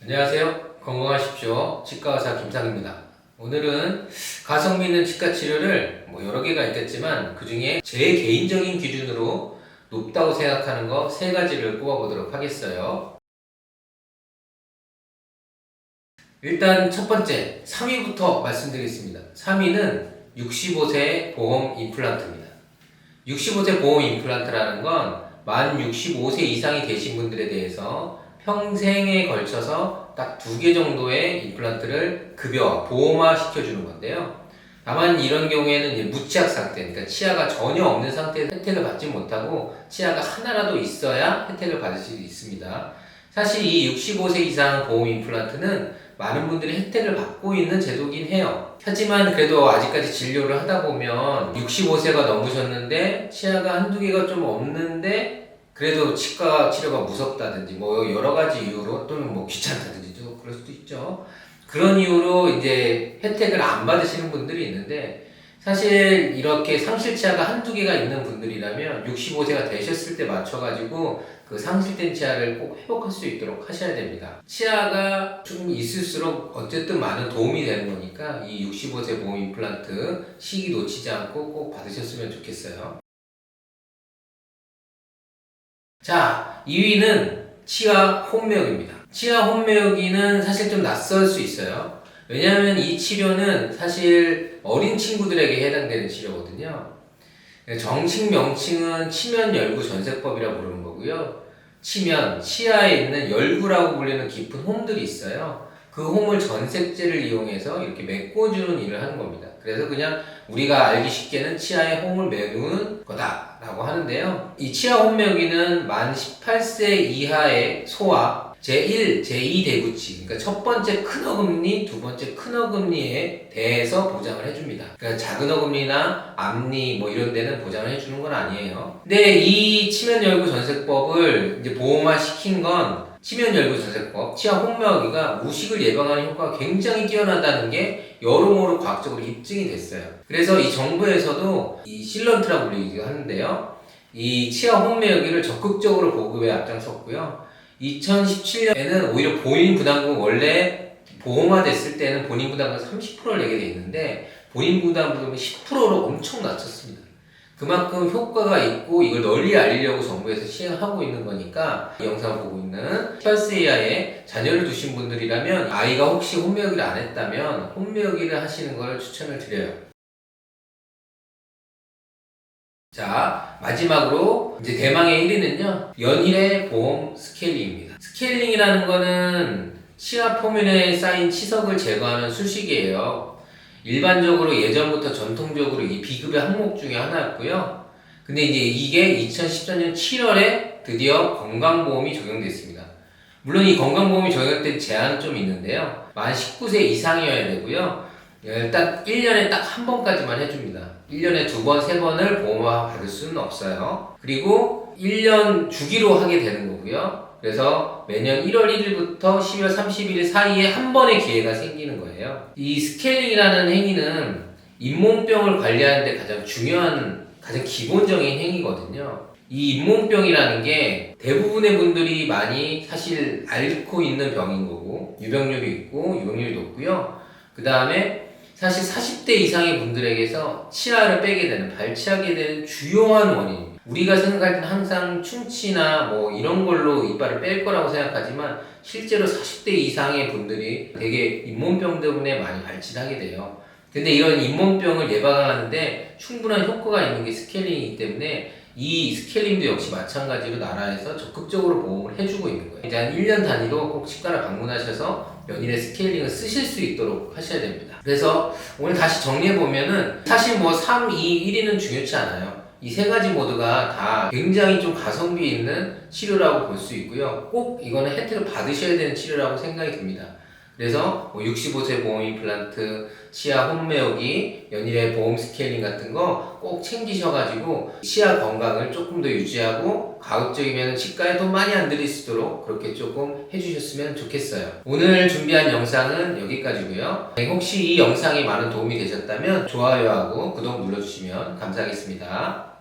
안녕하세요. 건강하십시오. 치과의사 김상입니다. 오늘은 가성비 있는 치과 치료를 여러 개가 있겠지만 그 중에 제 개인적인 기준으로 높다고 생각하는 거 3가지를 꼽아보도록 하겠어요. 일단 첫 번째 3위부터 말씀드리겠습니다. 3위는 65세 보험 임플란트입니다. 65세 보험 임플란트라는 건 만 65세 이상이 되신 분들에 대해서 평생에 걸쳐서 딱 2개 정도의 임플란트를 급여화, 보험화 시켜주는 건데요. 다만 이런 경우에는 이제 무치약 상태, 그러니까 치아가 전혀 없는 상태에서 혜택을 받지 못하고 치아가 하나라도 있어야 혜택을 받을 수 있습니다. 사실 이 65세 이상 보험 임플란트는 많은 분들이 혜택을 받고 있는 제도긴 해요. 하지만 그래도 아직까지 진료를 하다 보면 65세가 넘으셨는데 치아가 한두 개가 좀 없는데 그래도 치과 치료가 무섭다든지 여러 가지 이유로 또는 귀찮다든지 그럴 수도 있죠. 그런 이유로 이제 혜택을 안 받으시는 분들이 있는데 사실 이렇게 상실치아가 한두 개가 있는 분들이라면 65세가 되셨을 때 맞춰가지고 그 상실된 치아를 꼭 회복할 수 있도록 하셔야 됩니다. 치아가 좀 있을수록 어쨌든 많은 도움이 되는 거니까 이 65세 보험 임플란트 시기 놓치지 않고 꼭 받으셨으면 좋겠어요. 자, 2위는 치아 혼매역입니다. 치아 혼매역이는 사실 좀 낯설 수 있어요. 왜냐하면 이 치료는 사실 어린 친구들에게 해당되는 치료거든요. 정식 명칭은 치면열구전세법이라고 부르는 거고요. 치면, 치아에 있는 열구라고 불리는 깊은 홈들이 있어요. 그 홈을 전색제를 이용해서 이렇게 메꿔주는 일을 하는 겁니다. 그래서 그냥 우리가 알기 쉽게는 치아에 홈을 메우는 거다라고 하는데요. 이 치아 홈메우기는 만 18세 이하의 소아 제1, 제2 대구치, 그러니까 첫 번째 큰 어금니, 두 번째 큰 어금니에 대해서 보장을 해줍니다. 그러니까 작은 어금니나 앞니 이런 데는 보장을 해주는 건 아니에요. 근데 이 치면열구전세법을 이제 보험화 시킨 건 치면열구전세법, 치아 혼매하기가 무식을 예방하는 효과가 굉장히 뛰어나다는 게 여러모로 과학적으로 입증이 됐어요. 그래서 이 정부에서도 이 실런트라고 불리기도 하는데요. 이 치아 혼매하기를 적극적으로 보급에 앞장섰고요. 2017년에는 오히려 본인 부담금 원래 보험화됐을 때는 본인 부담금 30%를 내게 돼 있는데 본인 부담금을 10%로 엄청 낮췄습니다. 그만큼 효과가 있고 이걸 널리 알리려고 정부에서 시행하고 있는 거니까 이 영상을 보고 있는 18세 이하의 자녀를 두신 분들이라면 아이가 혹시 혼매역이를 안 했다면 혼매역이를 하시는 걸 추천을 드려요. 자, 마지막으로 이제 대망의 1위는요. 연일의 보험 스케일링입니다. 스케일링이라는 거는 치아 표면에 쌓인 치석을 제거하는 수식이에요. 일반적으로 예전부터 전통적으로 이 비급여 항목 중에 하나였고요. 근데 이제 이게 2014년 7월에 드디어 건강보험이 적용됐습니다. 물론 이 건강보험이 적용된 제한은 좀 있는데요. 만 19세 이상이어야 되고요. 딱 1년에 딱 한 번까지만 해줍니다. 1년에 2번, 3번을 보험화 받을 수는 없어요. 그리고 1년 주기로 하게 되는 거고요. 그래서 매년 1월 1일부터 12월 31일 사이에 한 번의 기회가 생기는 거예요. 이 스케일링이라는 행위는 잇몸병을 관리하는 데 가장 중요한, 가장 기본적인 행위거든요. 이 잇몸병이라는 게 대부분의 분들이 많이 사실 앓고 있는 병인 거고 유병률이 있고 유병률이 높고요. 그 다음에 사실 40대 이상의 분들에게서 치아를 빼게 되는, 발치하게 되는 주요한 원인. 우리가 생각할 때는 항상 충치나 이런 걸로 이빨을 뺄 거라고 생각하지만 실제로 40대 이상의 분들이 되게 잇몸병 때문에 많이 발치하게 돼요. 근데 이런 잇몸병을 예방하는데 충분한 효과가 있는 게 스케일링이기 때문에 이 스케일링도 역시 마찬가지로 나라에서 적극적으로 보험을 해주고 있는 거예요. 이제 한 1년 단위로 꼭 치과를 방문하셔서 연일의 스케일링을 쓰실 수 있도록 하셔야 됩니다. 그래서 오늘 다시 정리해보면은 사실 3, 2, 1위는 중요치 않아요. 이 3가지 모두가 다 굉장히 좀 가성비 있는 치료라고 볼 수 있고요. 꼭 이거는 혜택을 받으셔야 되는 치료라고 생각이 듭니다. 그래서 65세 보험 임플란트, 치아 홈메우기, 연일의 보험 스케일링 같은 거 꼭 챙기셔가지고 치아 건강을 조금 더 유지하고 가급적이면 치과에 돈 많이 안 들이시도록 그렇게 조금 해주셨으면 좋겠어요. 오늘 준비한 영상은 여기까지고요. 혹시 이 영상이 많은 도움이 되셨다면 좋아요하고 구독 눌러주시면 감사하겠습니다.